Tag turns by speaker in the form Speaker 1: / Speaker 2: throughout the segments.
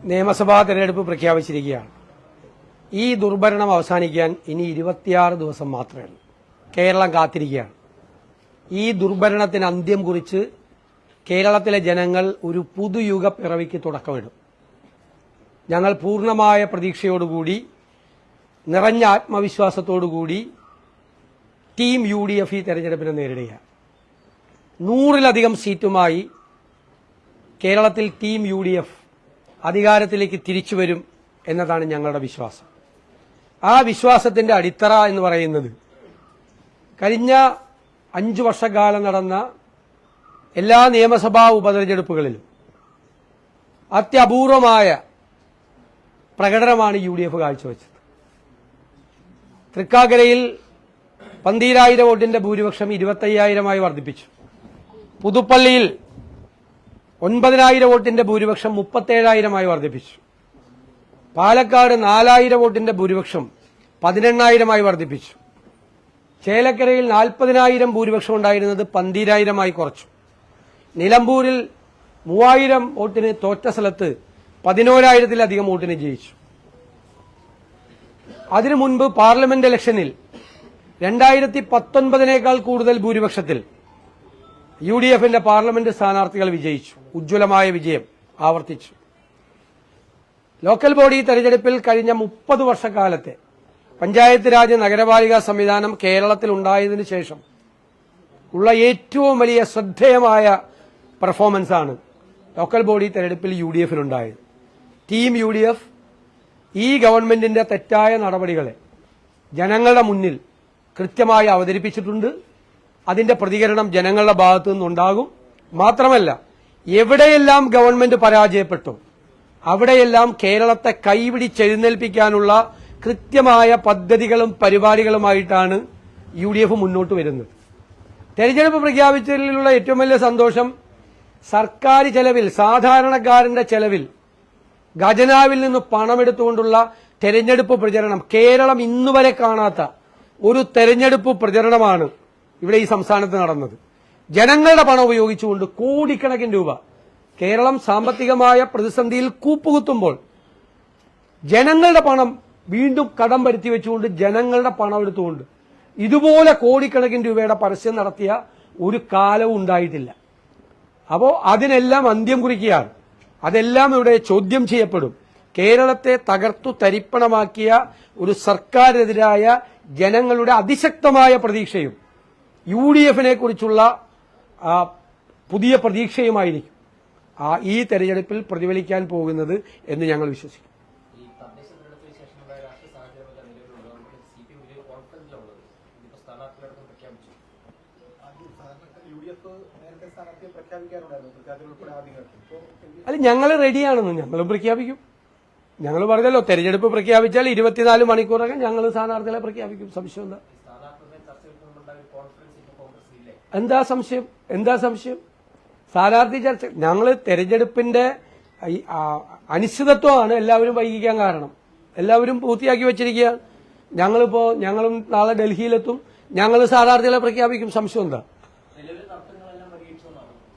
Speaker 1: നിയമസഭാ തെരഞ്ഞെടുപ്പ് പ്രഖ്യാപിച്ചിരിക്കുകയാണ്. ഈ ദുർഭരണം അവസാനിക്കാൻ ഇനി 26 ദിവസം മാത്രമേ ഉള്ളൂ. കേരളം കാത്തിരിക്കുകയാണ്. ഈ ദുർഭരണത്തിന് അന്ത്യം കുറിച്ച് കേരളത്തിലെ ജനങ്ങൾ ഒരു പുതുയുഗ പിറവിക്ക് തുടക്കമിടും. ഞങ്ങൾ പൂർണ്ണമായ പ്രതീക്ഷയോടുകൂടി, നിറഞ്ഞ ആത്മവിശ്വാസത്തോടുകൂടി ടീം UDF ഈ തെരഞ്ഞെടുപ്പിനെ നേരിടുകയാണ്. 100-ലധികം സീറ്റുമായി കേരളത്തിൽ ടീം UDF അധികാരത്തിലേക്ക് തിരിച്ചുവരും എന്നതാണ് ഞങ്ങളുടെ വിശ്വാസം. ആ വിശ്വാസത്തിന്റെ അടിത്തറ എന്ന് പറയുന്നത് കഴിഞ്ഞ 5 വർഷക്കാലം നടന്ന എല്ലാ നിയമസഭാ ഉപതെരഞ്ഞെടുപ്പുകളിലും അത്യപൂർവമായ പ്രകടനമാണ് UDF കാഴ്ചവെച്ചത്. തൃക്കാക്കരയിൽ 12,000 വോട്ടിന്റെ ഭൂരിപക്ഷം 25,000-ആയി വർദ്ധിപ്പിച്ചു. പുതുപ്പള്ളിയിൽ 9,000 വോട്ടിന്റെ ഭൂരിപക്ഷം 37,000-ആയി വർദ്ധിപ്പിച്ചു. പാലക്കാട് 4,000 വോട്ടിന്റെ ഭൂരിപക്ഷം 18,000-ആയി വർദ്ധിപ്പിച്ചു. ചേലക്കരയിൽ 40,000 ഭൂരിപക്ഷം ഉണ്ടായിരുന്നത് 12,000-ആയി കുറച്ചു. നിലമ്പൂരിൽ 3,000 വോട്ടിന് തോറ്റ സ്ഥലത്ത് 11,000-ത്തിലധികം വോട്ടിന് ജയിച്ചു. അതിനു മുൻപ് പാർലമെന്റ് ഇലക്ഷനിൽ 2019-നേക്കാൾ കൂടുതൽ ഭൂരിപക്ഷത്തിൽ UDFന്റെ പാർലമെന്റ് സ്ഥാനാർത്ഥികൾ വിജയിച്ചു. ഉജ്ജ്വലമായ വിജയം ആവർത്തിച്ചു. ലോക്കൽ ബോഡി തെരഞ്ഞെടുപ്പിൽ കഴിഞ്ഞ 30 വർഷക്കാലത്തെ പഞ്ചായത്ത് രാജ് നഗരപാലിക സംവിധാനം കേരളത്തിൽ ഉണ്ടായതിനു ശേഷം ഉള്ള ഏറ്റവും വലിയ ശ്രദ്ധേയമായ പെർഫോമൻസാണ് ലോക്കൽ ബോഡി തെരഞ്ഞെടുപ്പിൽ UDFനുണ്ടായത്. ടീം UDF ഈ ഗവൺമെന്റിന്റെ തെറ്റായ നടപടികളെ ജനങ്ങളുടെ മുന്നിൽ കൃത്യമായി അവതരിപ്പിച്ചിട്ടുണ്ട്. അതിന്റെ പ്രതികരണം ജനങ്ങളുടെ ഭാഗത്തു നിന്നുണ്ടാകും. മാത്രമല്ല, എവിടെയെല്ലാം ഗവൺമെന്റ് പരാജയപ്പെട്ടു അവിടെയെല്ലാം കേരളത്തെ കൈപിടിച്ചെഴുന്നേൽപ്പിക്കാനുള്ള കൃത്യമായ പദ്ധതികളും പരിപാടികളുമായിട്ടാണ് UDF മുന്നോട്ട് വരുന്നത്. തെരഞ്ഞെടുപ്പ് പ്രഖ്യാപിച്ചതിലുള്ള ഏറ്റവും വലിയ സന്തോഷം സർക്കാർ ചെലവിൽ, സാധാരണക്കാരന്റെ ചെലവിൽ ഖജനാവിൽ നിന്ന് പണമെടുത്തുകൊണ്ടുള്ള തെരഞ്ഞെടുപ്പ് പ്രചരണം കേരളം ഇന്നുവരെ കാണാത്ത ഒരു തെരഞ്ഞെടുപ്പ് പ്രചരണമാണ് ഇവിടെ ഈ സംസ്ഥാനത്ത് നടന്നത്. ജനങ്ങളുടെ പണം ഉപയോഗിച്ചുകൊണ്ട് കോടിക്കണക്കിന് രൂപ കേരളം സാമ്പത്തികമായ പ്രതിസന്ധിയിൽ കൂപ്പുകുത്തുമ്പോൾ ജനങ്ങളുടെ പണം വീണ്ടും കടം വരുത്തി വെച്ചുകൊണ്ട് ജനങ്ങളുടെ പണം എടുത്തുകൊണ്ട് ഇതുപോലെ കോടിക്കണക്കിന് രൂപയുടെ പരസ്യം നടത്തിയ ഒരു കാലവും ഉണ്ടായിട്ടില്ല. അപ്പോൾ അതിനെല്ലാം അന്ത്യം കുറിക്കുകയാണ്. അതെല്ലാം ഇവിടെ ചോദ്യം ചെയ്യപ്പെടും. കേരളത്തെ തകർത്തു തരിപ്പണമാക്കിയ ഒരു സർക്കാരിനെതിരായ ജനങ്ങളുടെ അതിശക്തമായ പ്രതീക്ഷയും UDFനെ കുറിച്ചുള്ള പുതിയ പ്രതീക്ഷയുമായിരിക്കും ഈ തെരഞ്ഞെടുപ്പിൽ പ്രതിഫലിക്കാൻ പോകുന്നത് എന്ന് ഞങ്ങൾ വിശ്വസിക്കുന്നു. അല്ല, ഞങ്ങൾ റെഡിയാണെന്ന്. ഞങ്ങളും പ്രഖ്യാപിക്കും. ഞങ്ങൾ പറഞ്ഞല്ലോ, തെരഞ്ഞെടുപ്പ് പ്രഖ്യാപിച്ചാൽ 24 മണിക്കൂറൊക്കെ ഞങ്ങൾ സ്ഥാനാർത്ഥികളെ പ്രഖ്യാപിക്കും. സംശയം എന്താ? എന്താ സംശയം? സ്ഥാനാർത്ഥി ചർച്ച, ഞങ്ങൾ തെരഞ്ഞെടുപ്പിന്റെ അനിശ്ചിതത്വമാണ് എല്ലാവരും വൈകിക്കാൻ കാരണം. എല്ലാവരും പൂർത്തിയാക്കി വെച്ചിരിക്കുകയാണ്. ഞങ്ങളും നാളെ ഡൽഹിയിലെത്തും. ഞങ്ങൾ സ്ഥാനാർത്ഥികളെ പ്രഖ്യാപിക്കും. സംശയം എന്താ?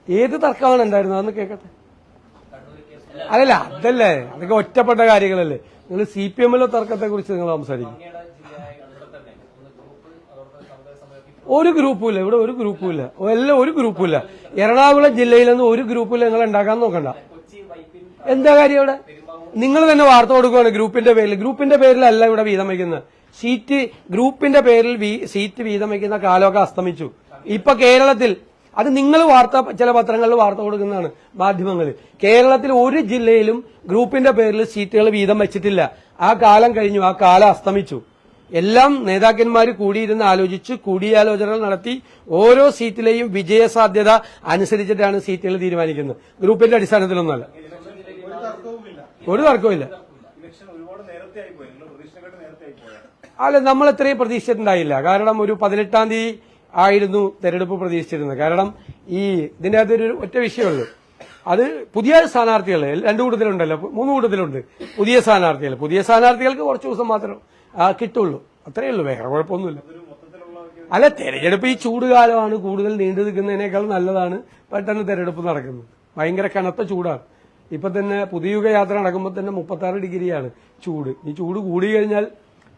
Speaker 1: ഏത് തർക്കമാണ് ഉണ്ടായിരുന്നത്? അതൊന്ന് കേൾക്കട്ടെ. അതല്ല, അതല്ലേ, അതൊക്കെ ഒറ്റപ്പെട്ട കാര്യങ്ങളല്ലേ. നിങ്ങൾ CPMലെ തർക്കത്തെ കുറിച്ച് നിങ്ങൾ സംസാരിക്കും. ഒരു ഗ്രൂപ്പുമില്ല ഇവിടെ, ഒരു ഗ്രൂപ്പുമില്ല. ഒരു ഗ്രൂപ്പുമില്ല. എറണാകുളം ജില്ലയിലൊന്നും ഒരു ഗ്രൂപ്പില്ല. നിങ്ങൾ ഉണ്ടാക്കാൻ നോക്കണ്ട. എന്താ കാര്യം ഇവിടെ? നിങ്ങൾ തന്നെ വാർത്ത കൊടുക്കുകയാണ് ഗ്രൂപ്പിന്റെ പേരിലല്ല ഇവിടെ വീതം വയ്ക്കുന്നത്. സീറ്റ് ഗ്രൂപ്പിന്റെ പേരിൽ സീറ്റ് വീതം വയ്ക്കുന്ന കാലമൊക്കെ അസ്തമിച്ചു. ഇപ്പൊ കേരളത്തിൽ അത് നിങ്ങൾ ചില പത്രങ്ങളിൽ വാർത്ത കൊടുക്കുന്നതാണ്, മാധ്യമങ്ങളിൽ. കേരളത്തിൽ ഒരു ജില്ലയിലും ഗ്രൂപ്പിന്റെ പേരിൽ സീറ്റുകൾ വീതം വെച്ചിട്ടില്ല. ആ കാലം കഴിഞ്ഞു, ആ കാലം അസ്തമിച്ചു. എല്ലാം നേതാക്കന്മാർ കൂടിയിരുന്ന് ആലോചിച്ച് കൂടിയാലോചനകൾ നടത്തി ഓരോ സീറ്റിലെയും വിജയസാധ്യത അനുസരിച്ചിട്ടാണ് സീറ്റുകൾ തീരുമാനിക്കുന്നത്. ഗ്രൂപ്പിന്റെ അടിസ്ഥാനത്തിലൊന്നുമല്ല. ഒരു തർക്കവുമില്ല. അല്ല, നമ്മൾ ഇത്രയും പ്രതീക്ഷിച്ചിട്ടുണ്ടായില്ല. കാരണം ഒരു 18-ാം തീയതി ആയിരുന്നു തെരഞ്ഞെടുപ്പ് പ്രതീക്ഷിച്ചിരുന്നത്. കാരണം ഇതിന്റെ അകത്തൊരു ഒറ്റ വിഷയമുള്ളൂ. അത് പുതിയ സ്ഥാനാർത്ഥികൾ 2 കൂട്ടത്തിലുണ്ടല്ലോ, 3 കൂട്ടത്തിലുണ്ട് പുതിയ സ്ഥാനാർത്ഥികൾക്ക് കുറച്ച് ദിവസം മാത്രം കിട്ടുള്ളൂ. അത്രയേ ഉള്ളൂ, വേറെ കുഴപ്പമൊന്നുമില്ല. അല്ല, തെരഞ്ഞെടുപ്പ് ഈ ചൂടുകാലമാണ്. കൂടുതൽ നീണ്ടു നിൽക്കുന്നതിനേക്കാൾ നല്ലതാണ് പെട്ടെന്ന് തെരഞ്ഞെടുപ്പ് നടക്കുന്നത്. ഭയങ്കര കനത്ത ചൂടാണ്. ഇപ്പൊ തന്നെ പുതിയുഗ യാത്ര നടക്കുമ്പോൾ തന്നെ 36 ഡിഗ്രിയാണ് ചൂട്. ഈ ചൂട് കൂടി കഴിഞ്ഞാൽ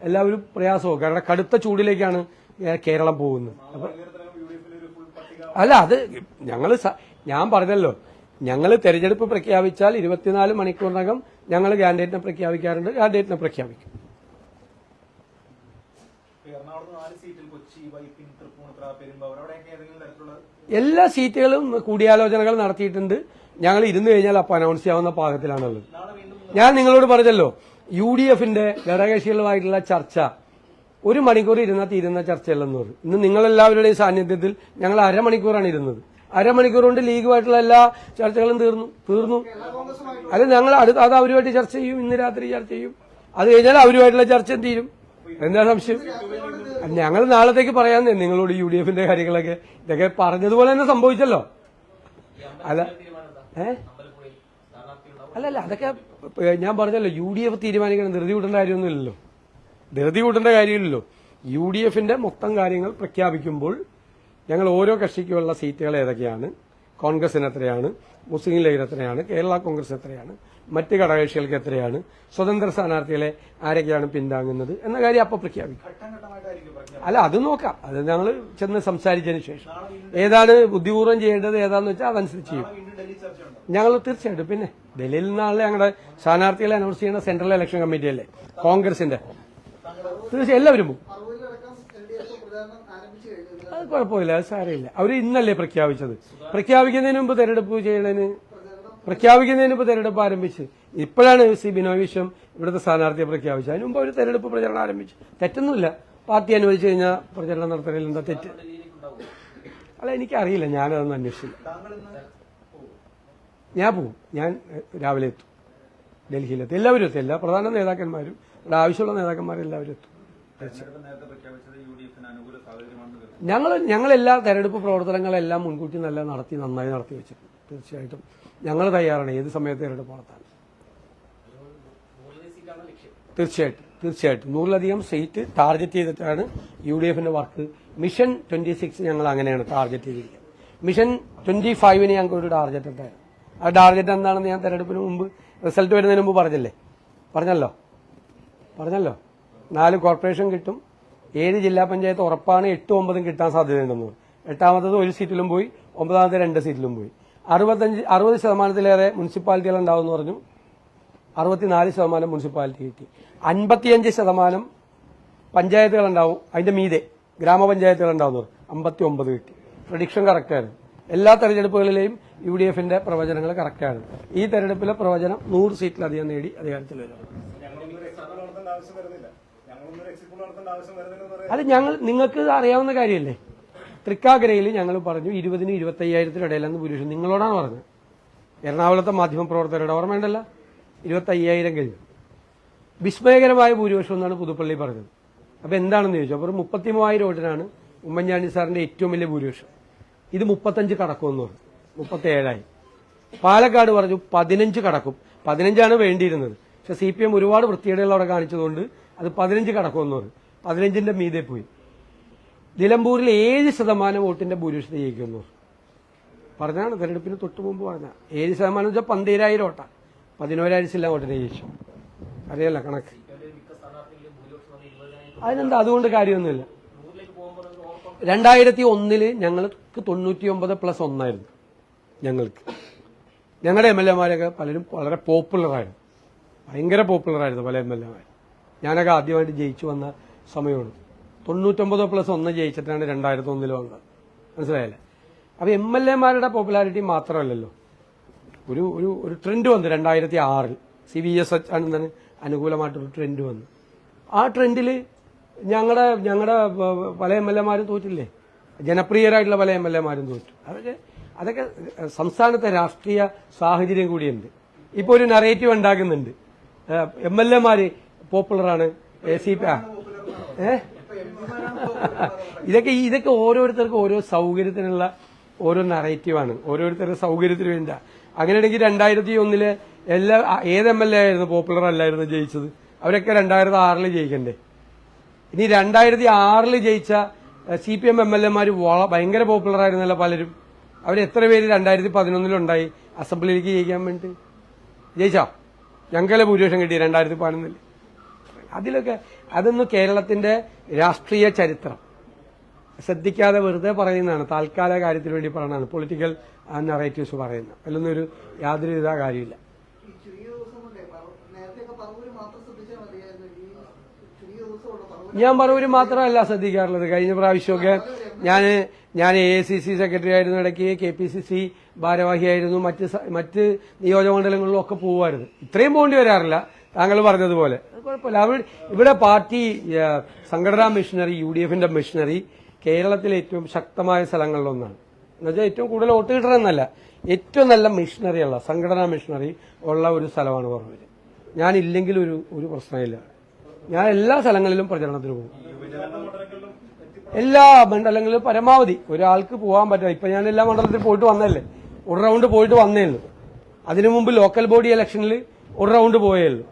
Speaker 1: എല്ലാവരും പ്രയാസവും, കാരണം കടുത്ത ചൂടിലേക്കാണ് കേരളം പോകുന്നത്. അല്ല, അത് ഞാൻ പറഞ്ഞല്ലോ, ഞങ്ങൾ തെരഞ്ഞെടുപ്പ് പ്രഖ്യാപിച്ചാൽ 24 മണിക്കൂറിനകം ഞങ്ങൾ കാൻഡിഡേറ്റിനെ പ്രഖ്യാപിക്കാറുണ്ട്. കാൻഡിഡേറ്റിനെ പ്രഖ്യാപിക്കും. എല്ലാ സീറ്റുകളും കൂടിയാലോചനകൾ നടത്തിയിട്ടുണ്ട്. ഞങ്ങൾ ഇരുന്ന് കഴിഞ്ഞാൽ അപ്പം അനൗൺസ് ചെയ്യാവുന്ന പാകത്തിലാണുള്ളത്. ഞാൻ നിങ്ങളോട് പറഞ്ഞല്ലോ, UDFന്റെ ഘടകകക്ഷികളുമായിട്ടുള്ള ചർച്ച 1 മണിക്കൂർ ഇരുന്നാൽ തീരുന്ന ചർച്ചയല്ലെന്ന് പറഞ്ഞു. ഇന്ന് നിങ്ങളെല്ലാവരുടെയും സാന്നിധ്യത്തിൽ ഞങ്ങൾ അരമണിക്കൂറാണ് ഇരുന്നത്. അരമണിക്കൂർ കൊണ്ട് ലീഗുമായിട്ടുള്ള എല്ലാ ചർച്ചകളും തീർന്നു. അത് ഞങ്ങൾ അത് അവരുമായിട്ട് ചർച്ച ചെയ്യും. ഇന്ന് രാത്രി ചർച്ച ചെയ്യും. അത് കഴിഞ്ഞാൽ അവരുമായിട്ടുള്ള ചർച്ച തീരും. എന്താ സംശയം? ഞങ്ങൾ നാളത്തേക്ക് പറയാന്നേ നിങ്ങളോട് UDFന്റെ കാര്യങ്ങളൊക്കെ. ഇതൊക്കെ പറഞ്ഞതുപോലെ തന്നെ സംഭവിച്ചല്ലോ. അല്ലല്ല, അതൊക്കെ ഞാൻ പറഞ്ഞല്ലോ, UDF തീരുമാനിക്കണം. ധൃതി കൂട്ടേണ്ട കാര്യമൊന്നുമില്ലല്ലോ. UDFന്റെ മൊത്തം കാര്യങ്ങൾ പ്രഖ്യാപിക്കുമ്പോൾ ഞങ്ങൾ ഓരോ കക്ഷിക്കുമുള്ള സീറ്റുകൾ ഏതൊക്കെയാണ്, കോൺഗ്രസിന് എത്രയാണ്, മുസ്ലിം ലീഗിന് എത്രയാണ്, കേരള കോൺഗ്രസ് എത്രയാണ്, മറ്റ് ഘടകകക്ഷികൾക്ക് എത്രയാണ്, സ്വതന്ത്ര സ്ഥാനാർത്ഥികളെ ആരൊക്കെയാണ് പിന്താങ്ങുന്നത് എന്ന കാര്യം അപ്പോൾ പ്രഖ്യാപിക്കും. അല്ല, അത് നോക്കാം. അത് ഞങ്ങൾ ചെന്ന് സംസാരിച്ചതിന് ശേഷം ഏതാണ് ബുദ്ധിപൂർവ്വം ചെയ്യേണ്ടത് ഏതാന്ന് വെച്ചാൽ അതനുസരിച്ച് ചെയ്യും. ഞങ്ങൾ തീർച്ചയായിട്ടും, പിന്നെ ഡൽഹിയിൽ നിന്നാണല്ലേ ഞങ്ങളുടെ സ്ഥാനാർത്ഥികളെ അനൗൺസ് ചെയ്യുന്ന സെൻട്രൽ ഇലക്ഷൻ കമ്മിറ്റി അല്ലേ, കോൺഗ്രസിന്റെ. തീർച്ചയായും എല്ലാവരും പോകും. അത് കുഴപ്പമില്ല, അത് സാരമില്ല. അവർ ഇന്നല്ലേ പ്രഖ്യാപിച്ചത്. പ്രഖ്യാപിക്കുന്നതിന് മുമ്പ് തെരഞ്ഞെടുപ്പ് ആരംഭിച്ച് ഇപ്പോഴാണ് ബിനോയ് വിശ്വം ഇവിടുത്തെ സ്ഥാനാർത്ഥിയെ പ്രഖ്യാപിച്ചത്. അതിന് മുമ്പ് അവർ തെരഞ്ഞെടുപ്പ് പ്രചരണം ആരംഭിച്ചു. തെറ്റൊന്നുമില്ല. പാർട്ടി അനുവദിച്ചു കഴിഞ്ഞാൽ പ്രചരണം നടത്തുന്നതിൽ എന്താ തെറ്റ്? അല്ല, എനിക്കറിയില്ല, ഞാനതൊന്നും അന്വേഷിച്ചില്ല. ഞാൻ പോവും. ഞാൻ രാവിലെ എത്തും. ഡൽഹിയിലെത്തും. എല്ലാവരും എത്തും. എല്ലാ പ്രധാന നേതാക്കന്മാരും, ഇവിടെ ആവശ്യമുള്ള നേതാക്കന്മാരെല്ലാവരും എത്തും. ഞങ്ങളെല്ലാ തെരഞ്ഞെടുപ്പ് പ്രവർത്തനങ്ങളെല്ലാം മുൻകൂട്ടി നന്നായി നടത്തി വെച്ചിട്ടുണ്ട്. തീർച്ചയായിട്ടും ഞങ്ങൾ തയ്യാറാണ് ഏത് സമയത്ത് തെരഞ്ഞെടുപ്പ് നടത്താൻ. തീർച്ചയായിട്ടും 100ലധികം സീറ്റ് ടാർഗറ്റ് ചെയ്തിട്ടാണ് UDFന്റെ വർക്ക്. മിഷൻ 26 ഞങ്ങൾ അങ്ങനെയാണ് ടാർഗറ്റ് ചെയ്തിരിക്കുന്നത്. മിഷൻ 25 ഞങ്ങൾക്ക് ഒരു ടാർഗറ്റ് ഉണ്ടായിരുന്നു. ആ ടാർഗറ്റ് എന്താണെന്ന് ഞാൻ തെരഞ്ഞെടുപ്പിന് മുമ്പ്, റിസൾട്ട് വരുന്നതിന് മുമ്പ് പറഞ്ഞല്ലോ 4 കോർപ്പറേഷൻ കിട്ടും, 7 ജില്ലാ പഞ്ചായത്ത് ഉറപ്പാണ്, 8, 9 കിട്ടാൻ സാധ്യതയുണ്ടെന്ന് പറഞ്ഞു. 8ാമത്തത് 1 സീറ്റിലും പോയി, 9ാമത്തെ 2 സീറ്റിലും പോയി. 60% മുനിസിപ്പാലിറ്റികൾ ഉണ്ടാവുമെന്ന് പറഞ്ഞു. 64% മുനിസിപ്പാലിറ്റി കിട്ടി. 55% പഞ്ചായത്തുകൾ ഉണ്ടാവും, അതിന്റെ മീതെ ഗ്രാമപഞ്ചായത്തുകൾ ഉണ്ടാവുന്നു. 59 കിട്ടി. പ്രഡിക്ഷൻ കറക്റ്റായിരുന്നു. എല്ലാ തെരഞ്ഞെടുപ്പുകളിലെയും UDFന്റെ പ്രവചനങ്ങൾ കറക്റ്റാണ്. ഈ തെരഞ്ഞെടുപ്പിലെ പ്രവചനം 100 സീറ്റിലധികം നേടി അധികാരത്തിൽ വരും. അത് നിങ്ങൾക്ക് അറിയാവുന്ന കാര്യമല്ലേ. തൃക്കാക്കരയിൽ ഞങ്ങൾ പറഞ്ഞു 20,000 25,000 ഇടയിലെന്ന് ഭൂരിപക്ഷം. നിങ്ങളോടാണ് പറഞ്ഞത്. എറണാകുളത്തെ മാധ്യമപ്രവർത്തകരുടെ ഓർമ്മയുണ്ടല്ലോ, 25,000 കഴിഞ്ഞു. വിസ്മയകരമായ ഭൂരിപക്ഷം എന്നാണ് പുതുപ്പള്ളി പറഞ്ഞത്. അപ്പൊ എന്താണെന്ന് ചോദിച്ചു. അപ്പോൾ 33,000 വോട്ടിനാണ് ഉമ്മൻചാണ്ടി സാറിന്റെ ഏറ്റവും വലിയ ഭൂരിപക്ഷം. ഇത് 35 കടക്കുമെന്ന് പറഞ്ഞു. 37ആയി. പാലക്കാട് പറഞ്ഞു 15 കടക്കും. 15ആണ് വേണ്ടിയിരുന്നത്. പക്ഷെ CPM ഒരുപാട് വൃത്തികേടുകൾ അവിടെ കാണിച്ചതുകൊണ്ട് അത് 15 കടക്കുമെന്ന് പറഞ്ഞു. 15ന്റെ മീതെ പോയി. നിലമ്പൂരിൽ 7% വോട്ടിന്റെ ഭൂരിപക്ഷത്തെ ജയിക്കുമെന്ന് പറഞ്ഞാണ് തെരഞ്ഞെടുപ്പിന് തൊട്ട് മുമ്പ് പറഞ്ഞ. 7% വെച്ചാൽ 12,000 വോട്ടാണ്. 11,000 വോട്ടിനെ ജയിച്ചു. അറിയാലോ കണക്ക്. അതിനെന്താ, അതുകൊണ്ട് കാര്യമൊന്നുമില്ല. 2001 ഞങ്ങൾക്ക് 99+1 ഞങ്ങളുടെ MLA-മാരൊക്കെ പലരും വളരെ പോപ്പുലറായിരുന്നു. ഭയങ്കര പോപ്പുലറായിരുന്നു പല MLA-മാർ. ഞാനൊക്കെ ആദ്യമായിട്ട് ജയിച്ചു വന്ന സമയമാണ്. 99+1 ജയിച്ചിട്ടാണ് 2001 വന്നത്. മനസ്സിലായല്ലേ? അപ്പൊ MLA-മാരുടെ പോപ്പുലാരിറ്റി മാത്രമല്ലല്ലോ, ഒരു ട്രെൻഡ് വന്നു 2006 CVS ആണെന്നാണ് അനുകൂലമായിട്ടൊരു ട്രെൻഡ് വന്നു. ആ ട്രെൻഡിൽ ഞങ്ങളുടെ പല MLA-മാരും തോറ്റില്ലേ. ജനപ്രിയരായിട്ടുള്ള പല MLA-മാരും തോറ്റു. അതൊക്കെ സംസ്ഥാനത്തെ രാഷ്ട്രീയ സാഹചര്യം കൂടിയുണ്ട്. ഇപ്പൊ ഒരു നറേറ്റീവ് ഉണ്ടാക്കുന്നുണ്ട്, MLA-മാര് പോപ്പുലറാണ്, ഇതൊക്കെ ഓരോരുത്തർക്കും ഓരോ സൗകര്യത്തിനുള്ള ഓരോ നറേറ്റീവാണ്. ഓരോരുത്തരുടെ സൗകര്യത്തിന് വേണ്ട. അങ്ങനെയാണെങ്കിൽ 2001 ഏത് MLA ആയിരുന്നു പോപ്പുലർ അല്ലായിരുന്നു ജയിച്ചത്? അവരൊക്കെ 2006 ജയിക്കണ്ടേ? ഇനി 2006 ജയിച്ച CPM MLA-മാര് ഭയങ്കര പോപ്പുലർ ആയിരുന്നല്ലോ പലരും. അവരെത്ര പേര് 2011 അസംബ്ലിയിലേക്ക് ജയിക്കാൻ വേണ്ടി? ജയിച്ചോ? ഞങ്ങളെ ഭൂരിപക്ഷം കിട്ടി 2011. അതിലൊക്കെ അതൊന്നും കേരളത്തിന്റെ രാഷ്ട്രീയ ചരിത്രം ശ്രദ്ധിക്കാതെ വെറുതെ പറയുന്നതാണ്, താൽക്കാലിക കാര്യത്തിന് വേണ്ടി പറയുന്നതാണ്, പൊളിറ്റിക്കൽ നറേറ്റീവ്സ് പറയുന്നത്. അതിലൊന്നും യാതൊരു വിധ കാര്യമില്ല. ഞാൻ പറവൂര് മാത്രമല്ല ശ്രദ്ധിക്കാറുള്ളത്. കഴിഞ്ഞ പ്രാവശ്യമൊക്കെ ഞാൻ AICC സെക്രട്ടറി ആയിരുന്നു, ഇടയ്ക്ക് KPCC ഭാരവാഹിയായിരുന്നു, മറ്റ് നിയോജകമണ്ഡലങ്ങളിലും ഒക്കെ പോകുമായിരുന്നു. ഇത്രയും പോകേണ്ടി വരാറില്ല, താങ്കൾ പറഞ്ഞതുപോലെ. കുഴപ്പമില്ല. ഇവിടെ പാർട്ടി സംഘടനാ മിഷനറി, UDFന്റെ മിഷനറി കേരളത്തിലെ ഏറ്റവും ശക്തമായ സ്ഥലങ്ങളിലൊന്നാണ്. എന്നുവെച്ചാൽ ഏറ്റവും കൂടുതൽ വോട്ട് കിട്ടണമെന്നല്ല, ഏറ്റവും നല്ല മിഷനറിയുള്ള സംഘടനാ മിഷനറി ഉള്ള ഒരു സ്ഥലമാണ് പറവൂര്. ഞാനില്ലെങ്കിൽ ഒരു പ്രശ്നമില്ല. ഞാൻ എല്ലാ സ്ഥലങ്ങളിലും പ്രചരണത്തിന് പോകും. എല്ലാ മണ്ഡലങ്ങളിലും പരമാവധി ഒരാൾക്ക് പോകാൻ പറ്റില്ല. ഇപ്പൊ ഞാൻ എല്ലാ മണ്ഡലത്തിൽ പോയിട്ട് വന്നല്ലേ, ഒരു റൗണ്ട് പോയിട്ട് വന്നേ ഉള്ളൂ. അതിനു മുമ്പ് ലോക്കൽ ബോഡി ഇലക്ഷനിൽ ഒരു റൗണ്ട് പോയേ ഉള്ളൂ.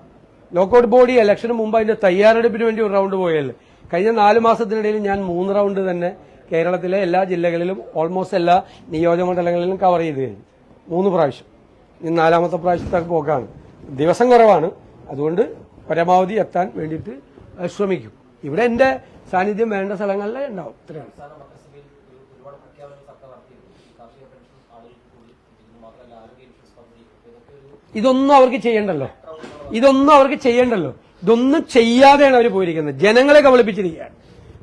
Speaker 1: ലോക്കൽ ബോഡി ഇലക്ഷന് മുമ്പ് അതിന്റെ തയ്യാറെടുപ്പിന് വേണ്ടി ഒരു റൗണ്ട് പോയേ ഉള്ളൂ. കഴിഞ്ഞ 4 മാസത്തിനിടയിൽ ഞാൻ 3 റൗണ്ട് തന്നെ കേരളത്തിലെ എല്ലാ ജില്ലകളിലും ഓൾമോസ്റ്റ് എല്ലാ നിയോജകമണ്ഡലങ്ങളിലും കവർ ചെയ്ത് കഴിഞ്ഞു. 3 പ്രാവശ്യം. ഇനി 4ാമത്തെ പ്രാവശ്യത്തൊക്കെ പോക്കാണ്. ദിവസം കുറവാണ്, അതുകൊണ്ട് പരമാവധി എത്താൻ വേണ്ടിയിട്ട് ശ്രമിക്കും. ഇവിടെ എന്റെ സാന്നിധ്യം വേണ്ട സ്ഥലങ്ങളിലേ ഉണ്ടാവും. ഇത്രയാണ്. ഇതൊന്നും അവർക്ക് ചെയ്യണ്ടല്ലോ. ഇതൊന്നും ചെയ്യാതെയാണ് അവർ പോയിരിക്കുന്നത്. ജനങ്ങളെ കബളിപ്പിച്ചിരിക്കുകയാണ്.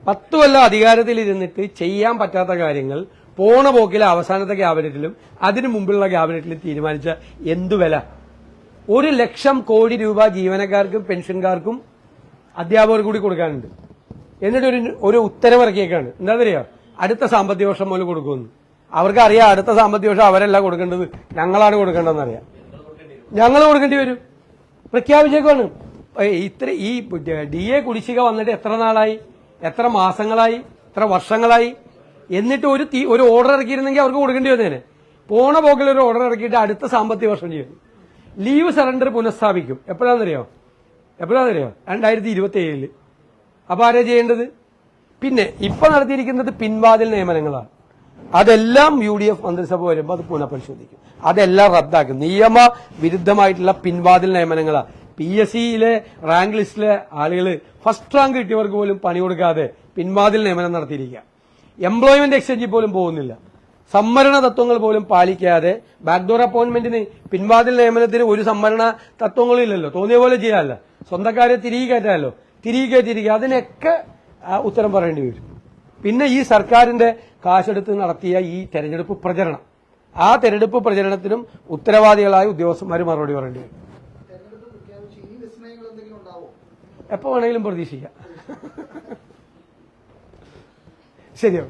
Speaker 1: 10 കൊല്ലം അധികാരത്തിലിരുന്നിട്ട് ചെയ്യാൻ പറ്റാത്ത കാര്യങ്ങൾ പോണ പോക്കിലെ അവസാനത്തെ ക്യാബിനറ്റിലും അതിനു മുമ്പുള്ള ക്യാബിനറ്റിലും തീരുമാനിച്ച എന്തു വില? 1 ലക്ഷം കോടി രൂപ ജീവനക്കാർക്കും പെൻഷൻകാർക്കും അധ്യാപകർക്ക് കൂടി കൊടുക്കാനുണ്ട്. എന്നിട്ട് ഒരു ഉത്തരവിറക്കിയേക്കാണ്. എന്താ അറിയാം? അടുത്ത സാമ്പത്തിക വർഷം മുതൽ കൊടുക്കുമെന്ന്. അവർക്കറിയാം അടുത്ത സാമ്പത്തിക വർഷം അവരല്ല കൊടുക്കേണ്ടത്, ഞങ്ങളാണ് കൊടുക്കേണ്ടതെന്നറിയാം. ഞങ്ങൾ കൊടുക്കേണ്ടി വരും. പ്രഖ്യാപിച്ചേക്കാണ്. ഈ DA കുടിശ്ശിക വന്നിട്ട് എത്ര നാളായി, എത്ര മാസങ്ങളായി, എത്ര വർഷങ്ങളായി? എന്നിട്ട് ഒരു ഓർഡർ ഇറക്കിയിരുന്നെങ്കിൽ അവർക്ക് കൊടുക്കേണ്ടി വന്നേനെ. പോണ പോക്കിൽ ഒരു ഓർഡർ ഇറക്കിയിട്ട് അടുത്ത സാമ്പത്തിക വർഷം ചെയ്യും. ലീവ് സറണ്ടർ പുനഃസ്ഥാപിക്കും. എപ്പോഴാണെന്നറിയോ? 2027. അപ്പൊ ആരാ ചെയ്യേണ്ടത്? പിന്നെ ഇപ്പൊ നടത്തിയിരിക്കുന്നത് പിൻവാതിൽ നിയമനങ്ങളാണ്. അതെല്ലാം UDF മന്ത്രിസഭ വരുമ്പോൾ അത് പുനഃപരിശോധിക്കും. അതെല്ലാം റദ്ദാക്കും. നിയമവിരുദ്ധമായിട്ടുള്ള പിൻവാതിൽ നിയമനങ്ങളാണ്. PSCയിലെ റാങ്ക് ലിസ്റ്റിലെ ആളുകൾ ഫസ്റ്റ് റാങ്ക് കിട്ടിയവർക്ക് പോലും പണി കൊടുക്കാതെ പിൻവാതിൽ നിയമനം നടത്തിയിരിക്കുക. എംപ്ലോയ്മെന്റ് എക്സ്ചേഞ്ചിൽ പോലും പോകുന്നില്ല. സംവരണ തത്വങ്ങൾ പോലും പാലിക്കാതെ ബാക്ക്ഡോർ അപ്പോയിന്റ്മെന്റിന്, പിൻവാതിൽ നിയമനത്തിന് ഒരു സംവരണ തത്വങ്ങളും ഇല്ലല്ലോ. തോന്നിയ പോലെ ചെയ്യാമല്ലോ. സ്വന്തക്കാരെ തിരികെ കയറ്റാമല്ലോ. തിരികെ കയറ്റിയിരിക്കുക. അതിനൊക്കെ ഉത്തരം പറയേണ്ടി വരും. പിന്നെ ഈ സർക്കാരിന്റെ കാശെടുത്ത് നടത്തിയ ഈ തെരഞ്ഞെടുപ്പ് പ്രചരണം, ആ തെരഞ്ഞെടുപ്പ് പ്രചരണത്തിനും ഉത്തരവാദികളായ ഉദ്യോഗസ്ഥന്മാർ മറുപടി പറയേണ്ടി വരും. എപ്പോ വേണമെങ്കിലും പ്രതീക്ഷിക്കാം. ശരിയോ?